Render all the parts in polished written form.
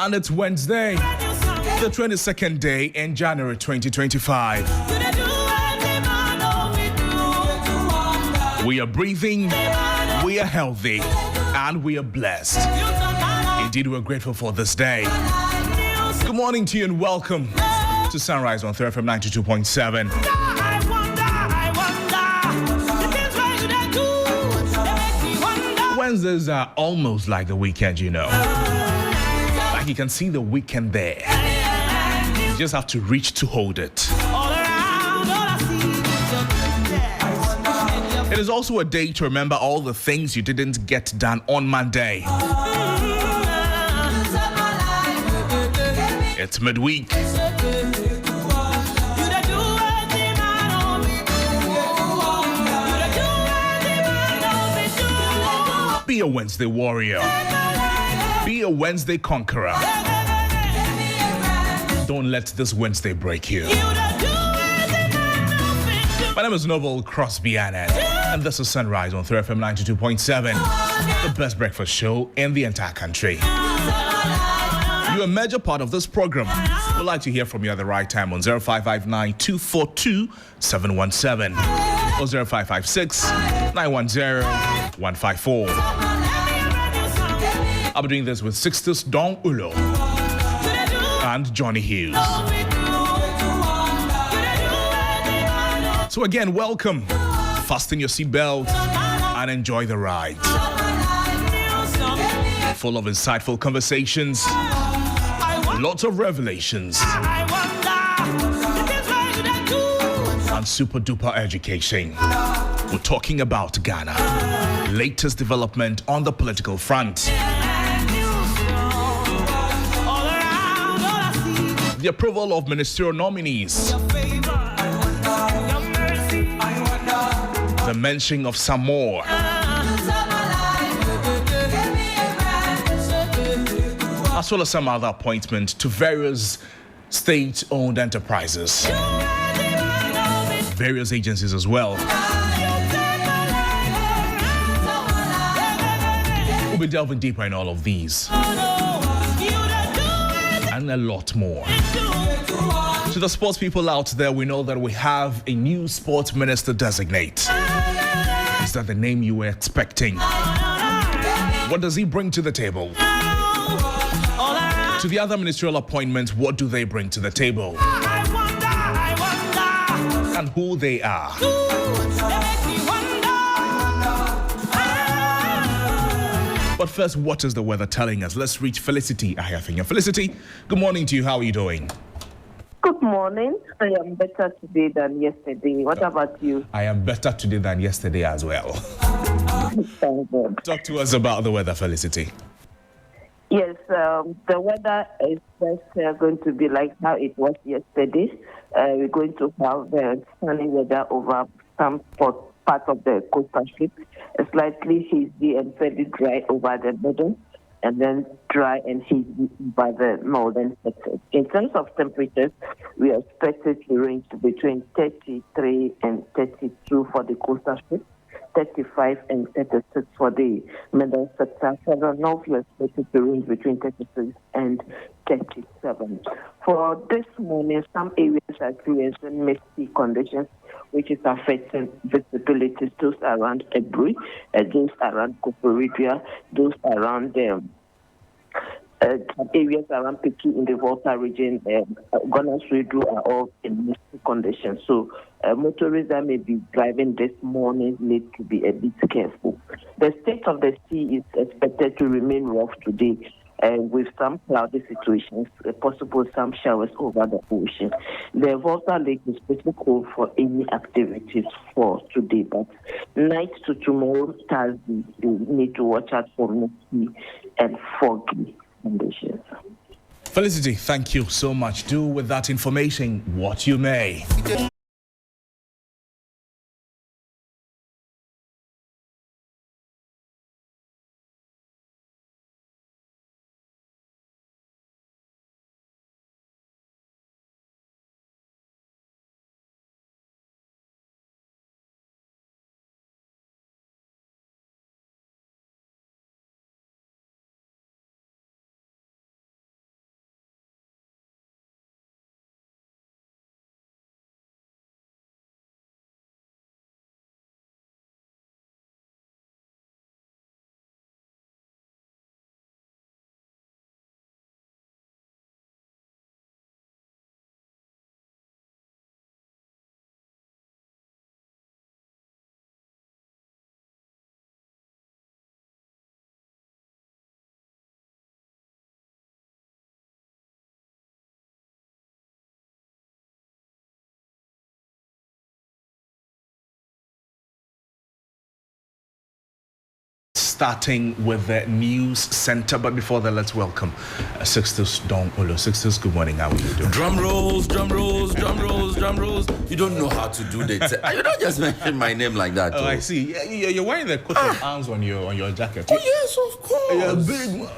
And it's Wednesday, the 22nd day in January 2025. We are breathing, we are healthy, and we are blessed. Indeed, we're grateful for this day. Good morning to you and welcome to Sunrise on 3FM 92.7. Wednesdays are almost like the weekend, you know. Like you can see the weekend there. You just have to reach to hold it. It is also a day to remember all the things you didn't get done on Monday. It's midweek. Be a Wednesday warrior. Be a Wednesday conqueror. Don't let this Wednesday break you. My name is Noble Crosby Annan, and this is Sunrise on 3FM 92.7, the best breakfast show in the entire country. You're a major part of this program. We'd like to hear from you at the right time on 0559-242-717 or 0556-910-154. I'll be doing this with Sixtus Ullo and Johnnie Hughes. So again, welcome. Fasten your seatbelt and enjoy the ride. Full of insightful conversations, lots of revelations, and super duper education. We're talking about Ghana. Latest development on the political front. The approval of ministerial nominees. The mention of some more. As well as some other appointments to various state-owned enterprises. Various agencies as well. We'll be delving deeper in all of these. And a lot more. To the sports people out there, we know that we have a new sports minister designate. Is that the name you were expecting? What does he bring to the table? To the other ministerial appointments, what do they bring to the table? And who they are. But first, what is the weather telling us? Let's reach Felicity Ayafinya. Felicity, good morning to you. How are you doing? Good morning. I am better today than yesterday. What about you? I am better today than yesterday as well. Thank God. Talk to us about the weather, Felicity. Yes, the weather is just going to be like how it was yesterday. We're going to have sunny weather over some part of the coastal strip, slightly hazy and fairly dry over the middle, and then dry and hazy by the northern sectors. In terms of temperatures, we are expected to range between 33 and 32 for the coastal strip, 35 and 36 for the middle sector. For the north, we are expected to range between 36 and 37. For this morning, some areas are experiencing misty conditions, which is affecting visibility. Those around Ebri, those around Koforidua, those around areas around Piki in the Volta region, Ghana's Redu are all in misty conditions. So motorists that may be driving this morning need to be a bit careful. The state of the sea is expected to remain rough today, with some cloudy situations, possible some showers over the ocean. The Volta Lake is pretty cold for any activities for today, but night to tomorrow, Thursday, you need to watch out for misty and foggy conditions. Felicity, thank you so much. Do with that information what you may. starting with the news center. But before that, let's welcome Sixtus Ullo. Sixtus, good morning. How are you doing? Drum rolls, drum rolls, drum rolls, drum rolls. You don't know how to do that. You don't just mention my name like that. Oh, I see. Yeah, you're wearing the coat of arms on your jacket. Oh, yes, of course. You're a big man.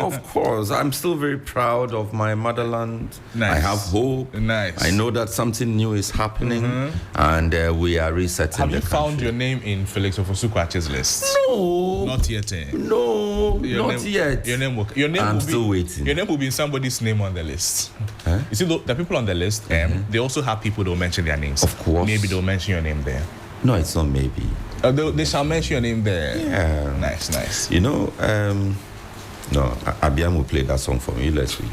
Of course. I'm still very proud of my motherland. Nice. I have hope. Nice. I know that something new is happening, and we are resetting. Have you found your name in Felix Ofosukwache's list? No. Not yet. No, not yet. Your name I'm will still be, waiting. Your name will be in somebody's name on the list. Huh? You see, the people on the list, they also have people that will mention their names. Of course. Maybe they'll mention your name there. No, it's not maybe. They shall mention your name there. Yeah. Nice. You know, no, Abiam will play that song for me. Let's read.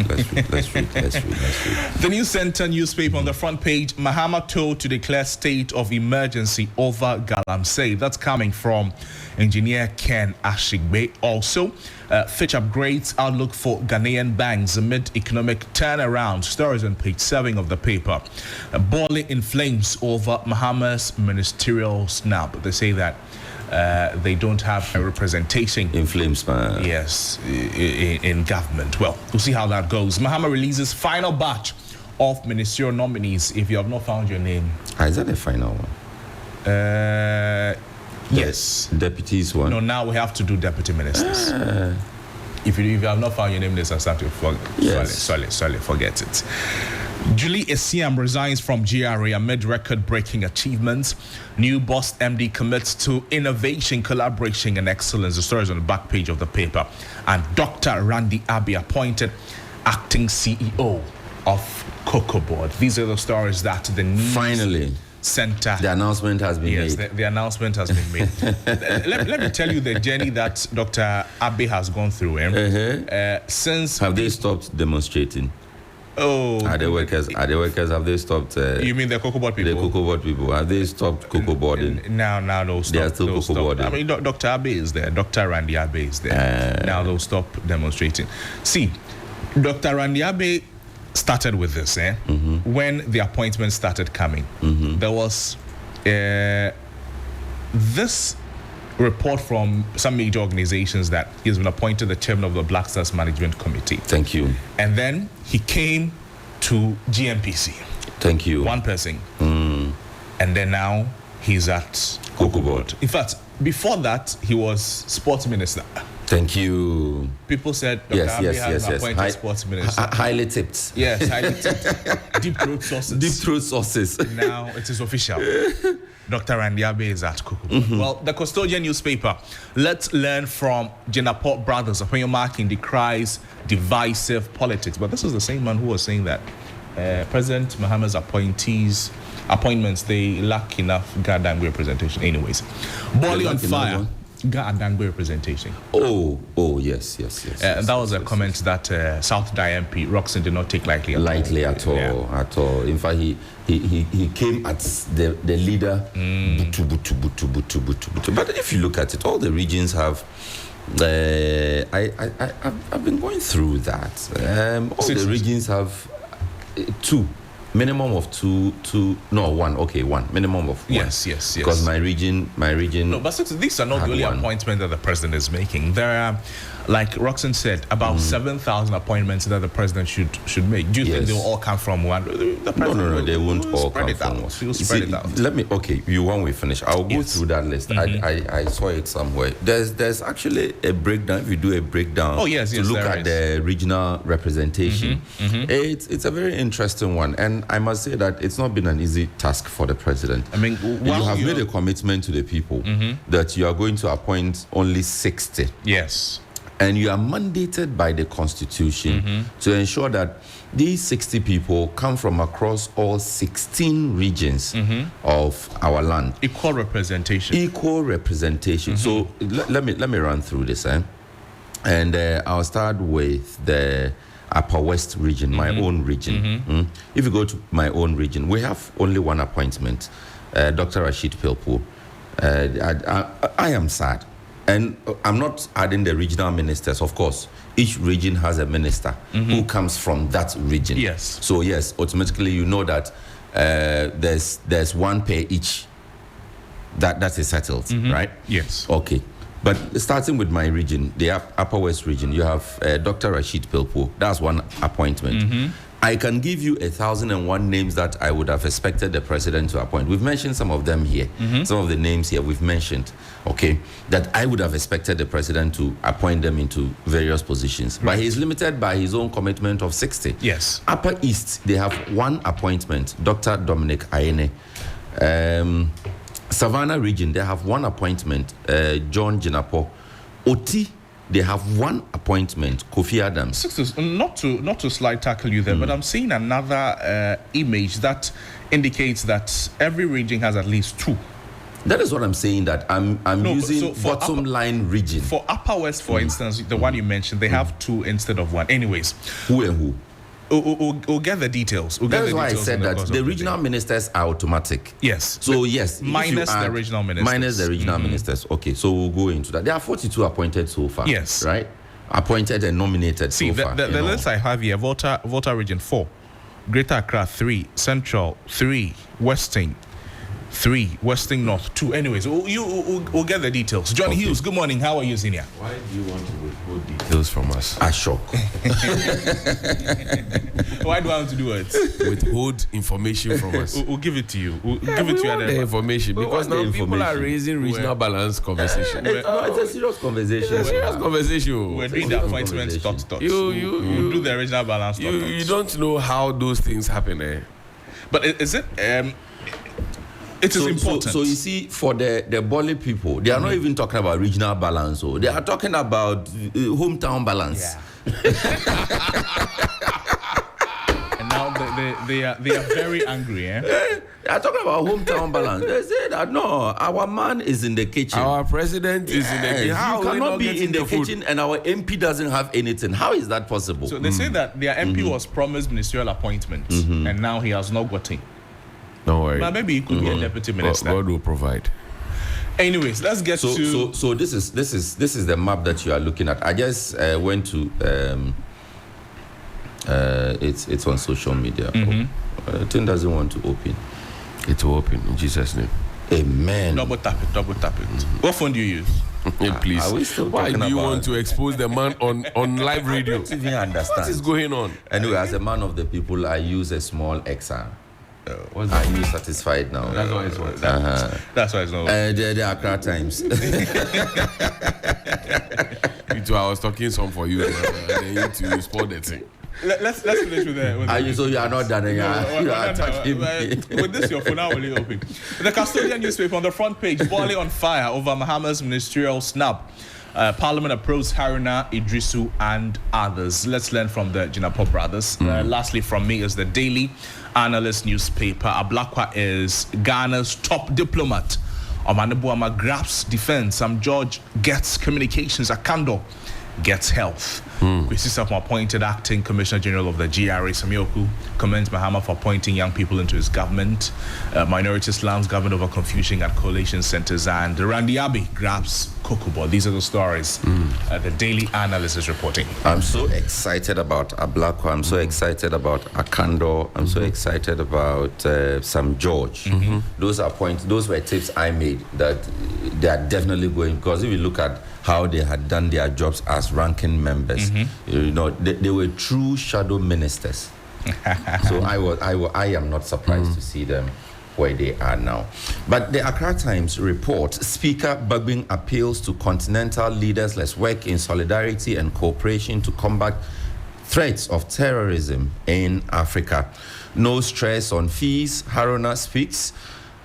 The News Center newspaper on the front page, Mahama told to declare state of emergency over Galamsey. That's coming from engineer Ken Ashigbe. Also, Fitch upgrades outlook for Ghanaian banks amid economic turnaround. Stories on page 7 of the paper. Boiling in flames over Mahama's ministerial snub. They say that they don't have a representation in flames, man. Yes, in government. Well, we'll see how that goes. Mahama releases final batch of ministerial nominees. If you have not found your name, is that the final one? Yes. Deputies one. No, now we have to do deputy ministers. If you have not found your name, there's something to forget it. Julie Esiam resigns from GRA amid record-breaking achievements. New boss MD commits to innovation, collaboration, and excellence. The story is on the back page of the paper. And Dr. Randy Abbey appointed acting CEO of Cocoa Board. These are the stories that the news center. The announcement has been made. Yes, the announcement has been made. let me tell you the journey that Dr. Abbey has gone through. Since have they stopped demonstrating? Oh, are the workers? Have they stopped? You mean the Cocoa Board people? The Cocoa Board people. Have they stopped Cocoa Boarding? Now, no, stop. They are still Cocoa Boarding. I mean, Dr. Abbey is there. Dr. Randy Abbey is there. Now they'll stop demonstrating. See, Dr. Randy Abbey started with this. When the appointment started coming, there was this report from some major organizations that he's been appointed the chairman of the Black Stars Management Committee. Thank you. And then he came to GMPC. Thank you. One person. And then now he's at Cocoa Board. In fact, before that, he was sports minister. Thank you. People said Dr. Abbey has been appointed sports minister. Highly tipped. Yes, highly tipped. Deep throat sources. Deep throat sources. Now it is official. Dr. Randy Abbey is at Cocoa. Well, the Custodian newspaper. Let's learn from Jenaport Brothers. When marking decries divisive politics. But this is the same man who was saying that President Mahama's appointments, they lack enough goddamn representation. Anyways, Bolly on fire. Goddamn representation. Oh, yes. And that was a comment that South Dye MP Roxon did not take lightly at all. In fact, he came at the leader. But if you look at it, all the regions have. I've been going through that. All the regions have two. Minimum of one. Okay, one. Minimum of one. Yes. Because my region. No, but these are not the only appointments that the president is making. There are, like Roxon said, about 7,000 appointments that the president should make. Do you think they'll all come from one? No, they won't all come from one. Spread it out. When we finish, I'll go through that list. I saw it somewhere. There's actually a breakdown. If you do a breakdown, to look at the regional representation, it's a very interesting one. And I must say that it's not been an easy task for the president. I mean, you have made a commitment to the people that you are going to appoint only 60. Yes. And you are mandated by the Constitution to ensure that these 60 people come from across all 16 regions of our land. Equal representation. So let me run through this. And I'll start with the Upper West region, my own region. If you go to my own region, we have only one appointment, Dr. Rashid Pilpul. I am sad. And I'm not adding the regional ministers, of course. Each region has a minister who comes from that region. Yes. So yes, automatically you know that there's one per each. That is settled, right? Yes. Okay. But starting with my region, the Upper West region, you have Dr. Rashid Pilpo. That's one appointment. I can give you 1,001 names that I would have expected the president to appoint. We've mentioned some of them here. Some of the names here we've mentioned, okay, that I would have expected the president to appoint them into various positions. But he's limited by his own commitment of 60. Yes. Upper East, they have one appointment, Dr. Dominic Ayene. Savannah region, they have one appointment, John Jinapo. Oti, they have one appointment, Kofi Adams. Sixtus, not to slide tackle you there, but I'm seeing another image that indicates that every region has at least two. That is what I'm saying, that I'm using bottom line region. For Upper West, for instance, the one you mentioned, they have two instead of one. Anyways. Who and who? We'll get the details. That's why I said that the regional ministers are automatic. Yes. So yes, minus the regional ministers. Minus the regional ministers. Okay, so we'll go into that. There are 42 appointed so far. Yes. Right? Appointed and nominated so far. The list I have here: Volta Region 4, Greater Accra 3, Central 3, Western 3, Western North 2. Anyways, we'll get the details. Johnnie Hughes, good morning. How are you, senior? Why do you want to withhold details from us? A shock. Why do I want to do it? Withhold information from us. We'll give it to you. We'll give it to you. Want the information because now people are raising regional balance conversation. It's a serious conversation. It's a serious conversation. We're doing the appointments. You do the regional balance. You don't know how those things happen, eh? But is it? It is important. So you see, for the Boli people, they are not even talking about regional balance. They are talking about hometown balance. Yeah. And now they are very angry. They are talking about hometown balance. They say that no, our man is in the kitchen. Our president is in the kitchen. How you cannot be in the kitchen and our MP doesn't have anything. How is that possible? So they say that their MP was promised ministerial appointment, and now he has not gotten. Don't worry. But maybe he could be a deputy minister. God will provide. Anyways, let's get to. So this is the map that you are looking at. I just went to it's on social media. The thing doesn't want to open. It will open in Jesus' name. Amen. Double tap it. What phone do you use? Please. Why do you want to expose the man on live radio? I don't even understand. What is going on? Anyway, as a man of the people, I use a small XR. Are you satisfied now? That's why it's what. That's why it's not. There are Accra Times. I was talking some for you. Then you spoil the thing. Let's finish with that. So you are not done. You are attacking me. With this, your phone now will open. The Custodian newspaper on the front page, Boli on fire over Mahama's ministerial snub. Parliament approves Haruna, Idrisu, and others. Let's learn from the Jinapo brothers. Lastly, from me is the Daily Analyst newspaper. Ablakwa is Ghana's top diplomat. Omanibuama grabs defense. Sam George gets communications. Akando gets health. Kwesi Sapmo appointed acting Commissioner General of the GRA. Samioku commends Mahama for appointing young people into his government. Minority Islam's government over confusion at coalition centers. And Randy Abbey grabs Kokobo. These are the stories the Daily Analyst is reporting. I'm so excited about Ablakwa. I'm so excited about Akando. I'm so excited about Sam George. Those were tips I made that they are definitely going, because if you look at how they had done their jobs as ranking members, you know, they were true shadow ministers. So I am not surprised to see them where they are now. But the Accra Times report, Speaker Bagbin appeals to continental leaders, let's work in solidarity and cooperation to combat threats of terrorism in Africa. No stress on fees, Haruna speaks.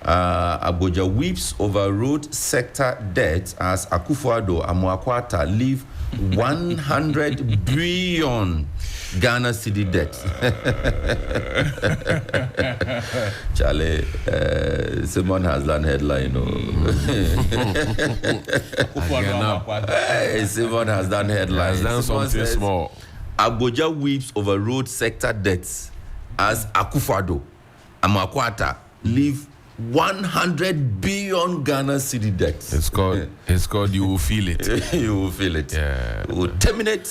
Abuja weeps over road sector debt as Akufo-Addo Amoakwata leave 100 billion Ghana city debt. Charlie, Simon has done headline. Simon has done headline. Has done something small. Abuja weeps over road sector debts as Akufo-Addo Amoakwata leave 100 billion Ghana city debt. It's called You Will Feel It. You will feel it. Yeah. We will terminate,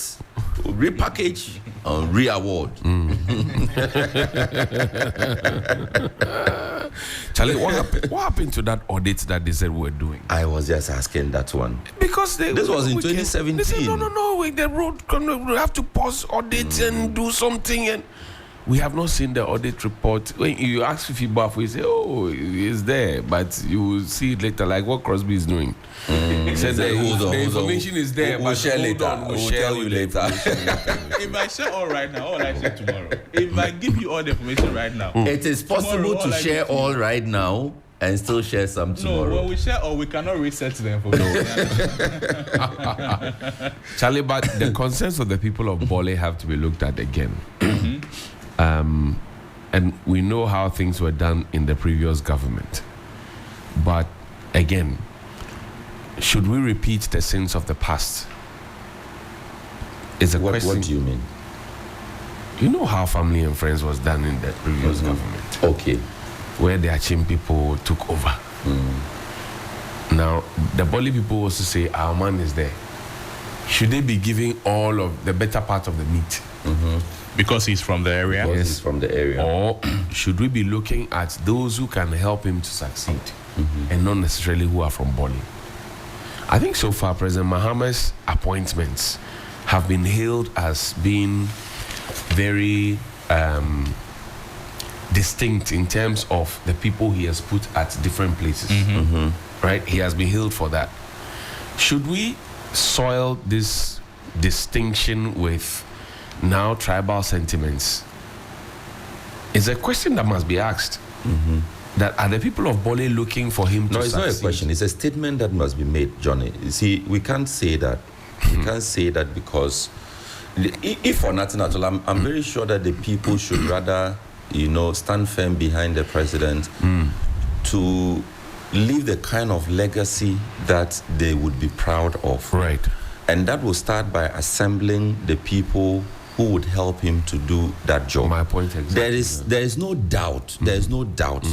we'll repackage, and re-award. Charlie, what happened to that audit that they said we were doing? I was just asking that one. Because this was in 2017. They said, no, the road, we have to pause audit and do something. And we have not seen the audit report. When you ask Fifi, we say, it's there, but you will see it later, like what Crosby is doing. He said the information is there, we'll share later. We'll tell you later. If I share all right now, all I share tomorrow. If I give you all the information right now, it is possible to share all right now and still share some tomorrow. No, when we share all, we cannot reset the information. Charlie, but the concerns of the people of Bole have to be looked at again. And we know how things were done in the previous government. But again, should we repeat the sins of the past? Is a question. What do you mean? You know how family and friends was done in the previous government. Okay. Where the Achim people took over. Now, the Boli people also say, our man is there. Should they be giving all of the better part of the meat? Because he's from the area? Because he's from the area. Or should we be looking at those who can help him to succeed and not necessarily who are from Boli? I think so far, President Mahama's appointments have been hailed as being very distinct in terms of the people he has put at different places. Right? He has been hailed for that. Should we soil this distinction with now tribal sentiments? It's a question that must be asked. That are the people of Bole looking for him to succeed? No, it's not a question. It's a statement that must be made, Johnny. You see, we can't say that. We can't say that because, if for nothing at all, I'm very sure that the people should rather, stand firm behind the president to leave the kind of legacy that they would be proud of. Right. And that will start by assembling the people who would help him to do that job. My point exactly. There is no doubt. There is no doubt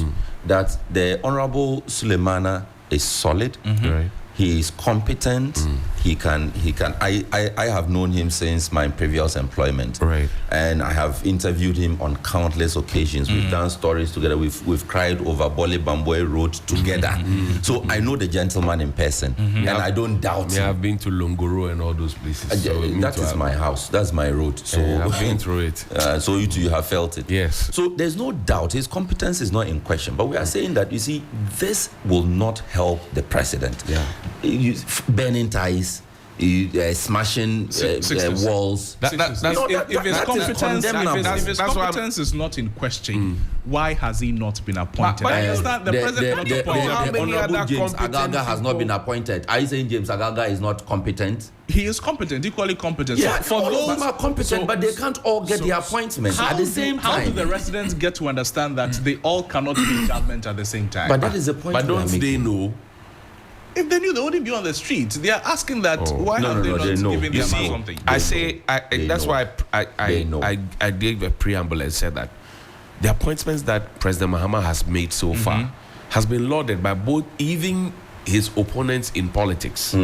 that the Honorable Sulemana is solid. Right. He is competent. He can. I have known him since my previous employment. Right. And I have interviewed him on countless occasions. We've done stories together. We've cried over Bole Bamboy Road together. So I know the gentleman in person, and I don't doubt him. I have been to Longoro and all those places. That is my house. That's my road. So I've been through it. So you too, you have felt it. Yes. So there's no doubt his competence is not in question. But we are saying that, you see, this will not help the president. Yeah. Burning ties, smashing walls. If his competence is not in question, why has he not been appointed? But I understand the president the Honorable James Agaga has not been appointed. Are you saying James Agaga is not competent? He is competent, equally competent. Yeah, so for all of them are competent, but they can't all get the appointment at the same time. How do the residents get to understand that they all cannot be in government at the same time? But that is the point. But don't they know? If they knew, they wouldn't be on the streets. They are asking that. Why have they not given them something? That's why I gave a preamble and said that the appointments that President Mahama has made so far has been lauded by both, even his opponents in politics.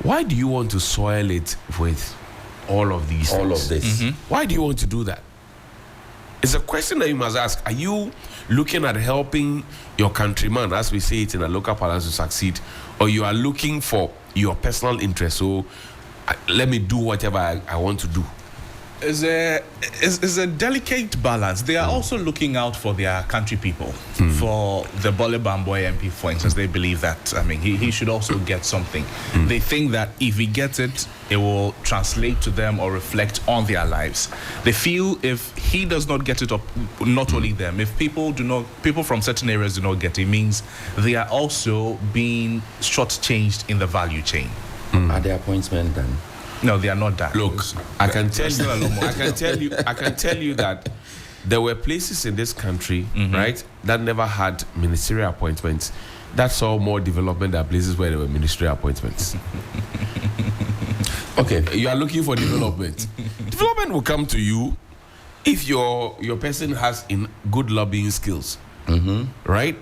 Why do you want to soil it with all of these things? All of this. Why do you want to do that? It's a question that you must ask. Are you looking at helping your countryman, as we say it in a local parlance, to succeed, or you are looking for your personal interest? So let me do whatever I want to do. It's a delicate balance. They are also looking out for their country people. For the Bole Bamboy MP, for instance, they believe that, he should also get something. They think that if he gets it, it will translate to them or reflect on their lives. They feel if he does not get it, or not only them, if people from certain areas do not get it, means they are also being shortchanged in the value chain. Are the appointments done? No, they are not that. Look, I can tell you that there were places in this country, right, that never had ministerial appointments that saw more development than places where there were ministerial appointments. Okay, you are looking for development. Development will come to you if your person has good lobbying skills, right?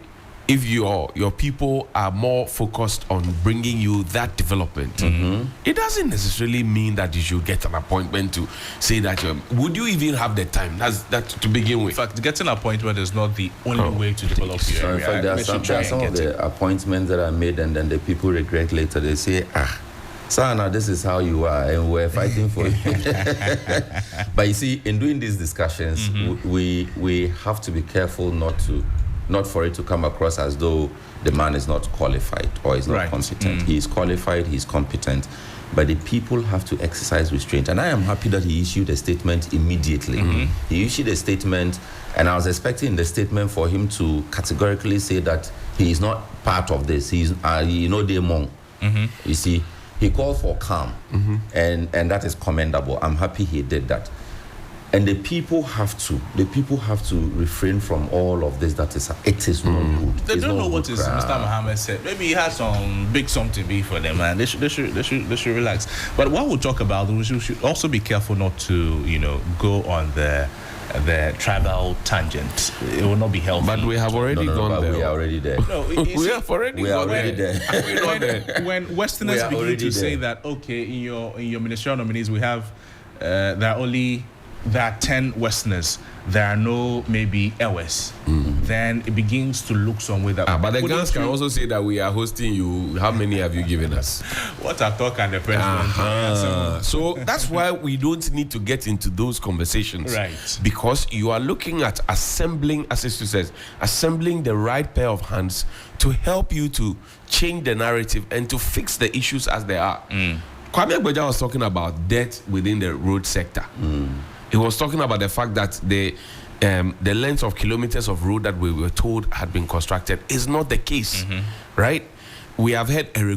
if your people are more focused on bringing you that development, it doesn't necessarily mean that you should get an appointment to say that would you even have the time? That's that to begin with. In fact, getting an appointment is not the only way to develop your area. In fact, there are some of the appointments that are made and then the people regret later. They say, Sana, this is how you are, and we're fighting for you. But you see, in doing these discussions, we have to be careful not for it to come across as though the man is not qualified or is not competent. He is qualified, he is competent, but the people have to exercise restraint. And I am happy that he issued a statement immediately. He issued a statement, and I was expecting the statement for him to categorically say that he is not part of this. He's, demon. You see, he called for calm, and that is commendable. I'm happy he did that. And the people have to refrain from all of this. It is not good. They don't know what is Mr. Mohammed said. Maybe he has some big something big for them, man. They should relax. But what we'll talk about, we should also be careful not to go on the tribal tangent. It will not be healthy. But we have already gone there. We are already there. No, we have already gone there. When Westerners begin to say that, okay, in your ministerial nominees we have there are 10 Westerners, there are no maybe Ewes, then it begins to look some way that. But the girls can also say that we are hosting you. How many have you given us? What I talk and the president. So that's why we don't need to get into those conversations. Right. Because you are looking at assembling, as Sister says, assembling the right pair of hands to help you to change the narrative and to fix the issues as they are. Kwame Agbeja was talking about debt within the road sector. He was talking about the fact that the length of kilometers of road that we were told had been constructed is not the case, right? We have had a